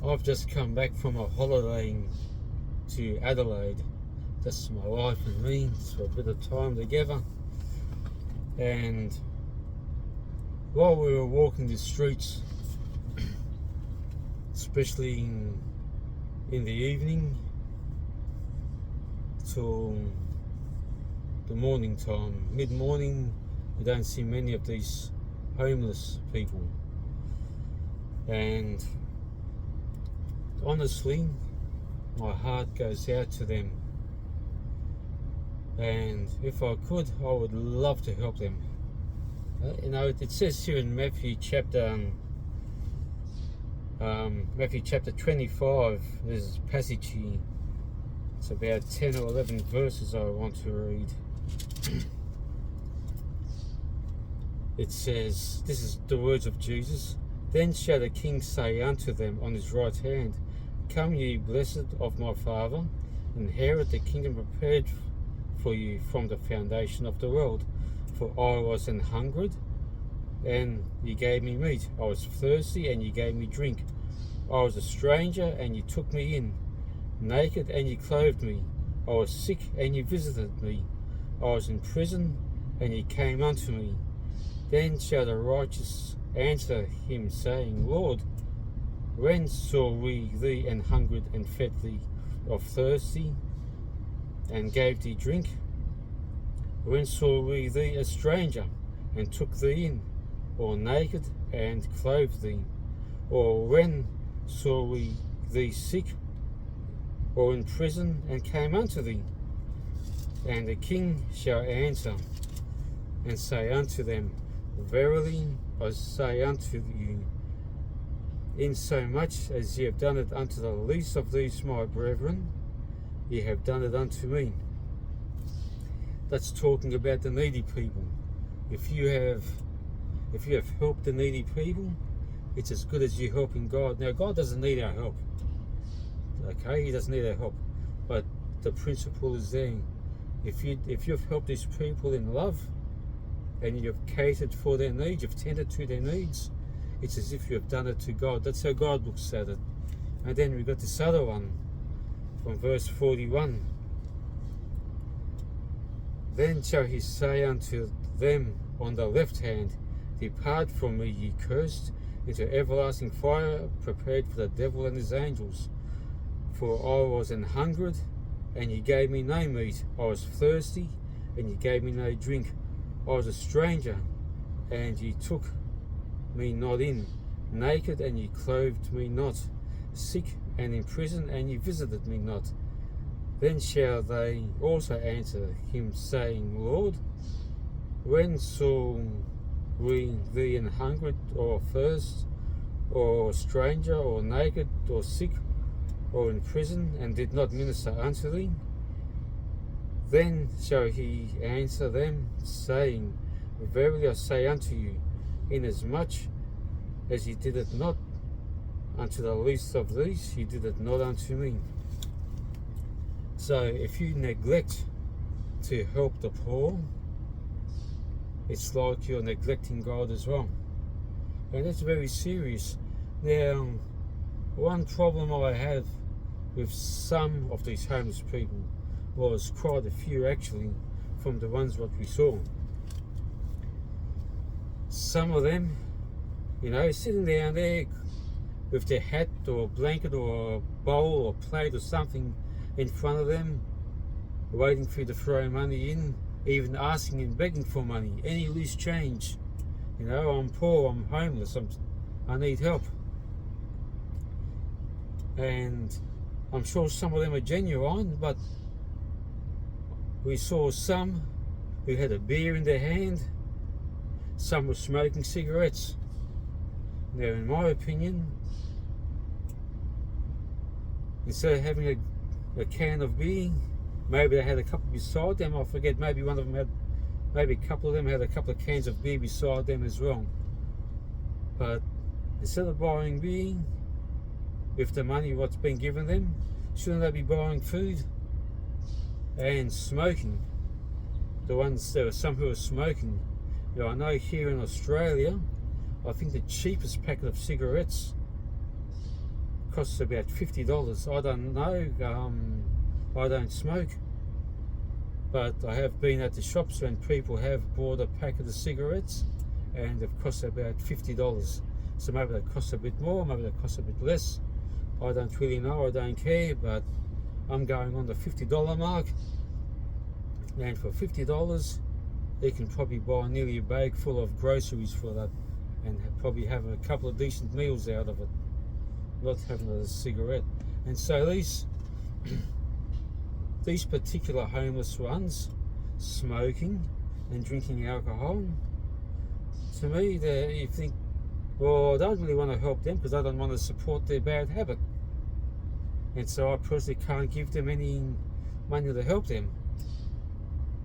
I've just come back from a holiday to Adelaide. That's my wife and me for a bit of time together. And while we were walking the streets, especially in the evening till the morning time, mid-morning, you don't see many of these homeless people. And honestly, my heart goes out to them, and if I could, I would love to help them. It says here in Matthew chapter 25, there's a passage here. It's about 10 or 11 verses I want to read. It says, this is the words of Jesus: "Then shall the King say unto them on his right hand, Come ye blessed of my Father, inherit the kingdom prepared for you from the foundation of the world. For I was an hungered, and ye gave me meat. I was thirsty, and ye gave me drink. I was a stranger, and ye took me in. Naked, and ye clothed me. I was sick, and ye visited me. I was in prison, and ye came unto me. Then shall the righteous answer him, saying, Lord, when saw we thee an hungered, and fed thee, or thirsty, and gave thee drink? When saw we thee a stranger, and took thee in, or naked, and clothed thee? Or when saw we thee sick, or in prison, and came unto thee?" And the King shall answer and say unto them, Verily I say unto you, insomuch as ye have done it unto the least of these my brethren, ye have done it unto me. That's talking about the needy people. If you have helped the needy people, it's as good as you helping God. Now, God doesn't need our help. Okay, He doesn't need our help. But the principle is there. If you've helped these people in love, and you've catered for their needs, you've tended to their needs, it's as if you've done it to God. That's how God looks at it. And then we've got this other one from verse 41. Then shall he say unto them on the left hand, Depart from me, ye cursed, into everlasting fire, prepared for the devil and his angels. For I was an hungered, and ye gave me no meat. I was thirsty, and ye gave me no drink. I was a stranger, and ye took me not in. Naked, and ye clothed me not. Sick, and in prison, and ye visited me not. Then shall they also answer him, saying, Lord, when saw we thee an hungered, or thirst, or a stranger, or naked, or sick, or in prison, and did not minister unto thee? Then shall he answer them, saying, Verily I say unto you, inasmuch as ye did it not unto the least of these, ye did it not unto me. So if you neglect to help the poor, it's like you're neglecting God as well. And that's very serious. Now, one problem I have with some of these homeless people, was quite a few actually, from the ones what we saw. Some of them, sitting down there with their hat or blanket or a bowl or plate or something in front of them, waiting for you to throw money in, even asking and begging for money, any loose change. I'm poor, I'm homeless, I need help. And I'm sure some of them are genuine, but we saw some who had a beer in their hand, some were smoking cigarettes. Now, in my opinion, instead of having a can of beer, maybe they had a couple beside them. I forget, maybe a couple of them had a couple of cans of beer beside them as well. But instead of buying beer with the money what's been given them, shouldn't they be buying food and smoking? There were some who are smoking. I know here in Australia, I think the cheapest packet of cigarettes costs about $50. I don't know. I don't smoke, but I have been at the shops when people have bought a packet of cigarettes, and it costs about $50. So maybe that costs a bit more, maybe that costs a bit less. I don't really know. I don't care, but I'm going on the $50 mark, and for $50 you can probably buy nearly a bag full of groceries for that, and probably have a couple of decent meals out of it, not having a cigarette. And so these particular homeless ones smoking and drinking alcohol, to me, you think, well, I don't really want to help them because I don't want to support their bad habit, and so I personally can't give them any money to help them.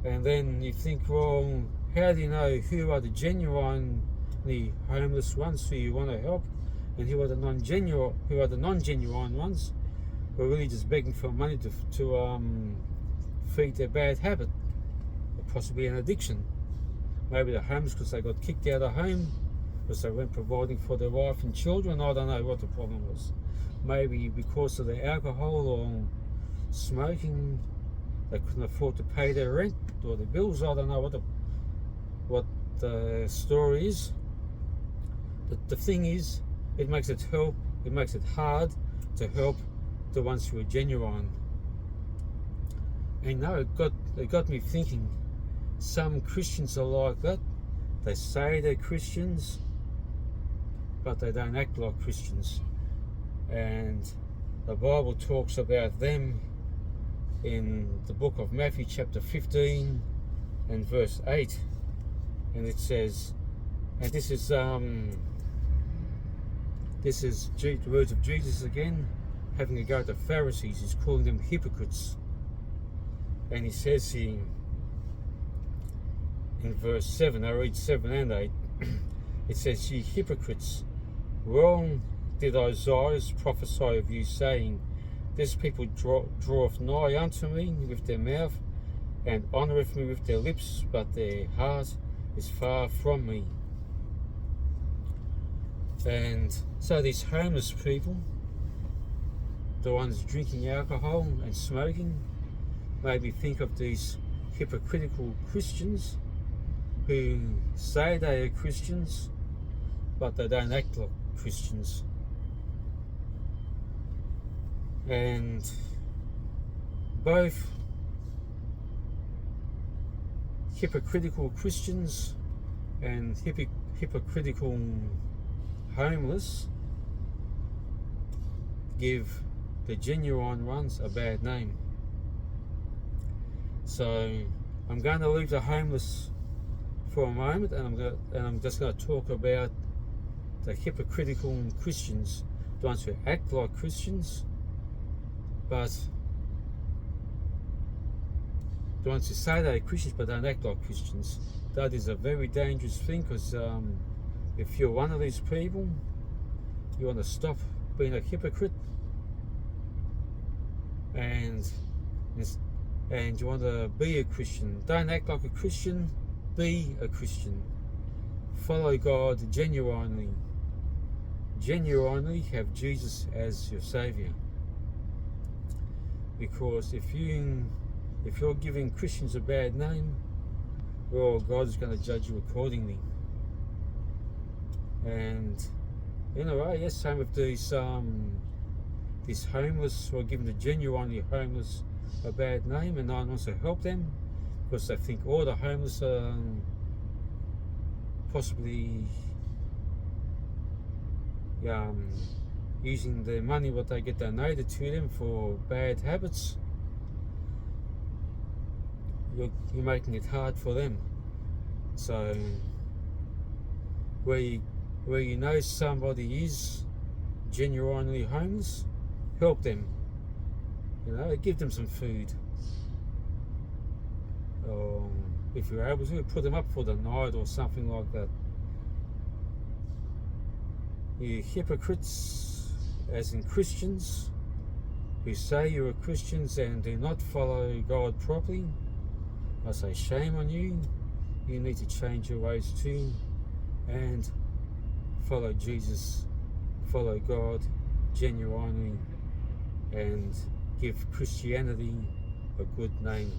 And then you think, well, how do you know who are the genuinely homeless ones who you want to help, and who are the non-genuine ones who are really just begging for money to feed their bad habit, or possibly an addiction? Maybe they're homeless because they got kicked out of home, because they weren't providing for their wife and children. I don't know what the problem was. Maybe because of the alcohol or smoking, they couldn't afford to pay their rent or their bills. I don't know what the story is. But the thing is, it makes it hard to help the ones who are genuine. And no, it got me thinking. Some Christians are like that. They say they're Christians, but they don't act like Christians. And the Bible talks about them in the book of Matthew chapter 15 and verse 8, and it says, and this is the words of Jesus again, having a go at the Pharisees. He's calling them hypocrites, and he says in verse 7, I read 7 and 8, it says, "Ye hypocrites, wrong did Isaiah prophesy of you, saying, This people draweth nigh unto me with their mouth, and honoureth me with their lips, but their heart is far from me." And so these homeless people, the ones drinking alcohol and smoking, made me think of these hypocritical Christians who say they are Christians, but they don't act like Christians. And both hypocritical Christians and hypocritical homeless give the genuine ones a bad name. So I'm going to leave the homeless for a moment, and I'm just going to talk about the hypocritical Christians, the ones who act like Christians, but the ones who say they're Christians but don't act like Christians. That is a very dangerous thing, because if you're one of these people, you want to stop being a hypocrite, and you want to be a Christian. Don't act like a Christian, be a Christian. Follow God genuinely. Genuinely have Jesus as your Saviour. Because if you're giving Christians a bad name, well, God is going to judge you accordingly. And in a way, yes, same with these homeless who are giving the genuinely homeless a bad name, and no one wants to help them because they think all the homeless are possibly using the money what they get donated to them for bad habits. You're making it hard for them. So where you know somebody is genuinely homeless, help them. Give them some food. If you're able to, put them up for the night or something like that. You hypocrites, as in Christians, who say you are Christians and do not follow God properly, I say shame on you. You need to change your ways too and follow Jesus, follow God genuinely and give Christianity a good name.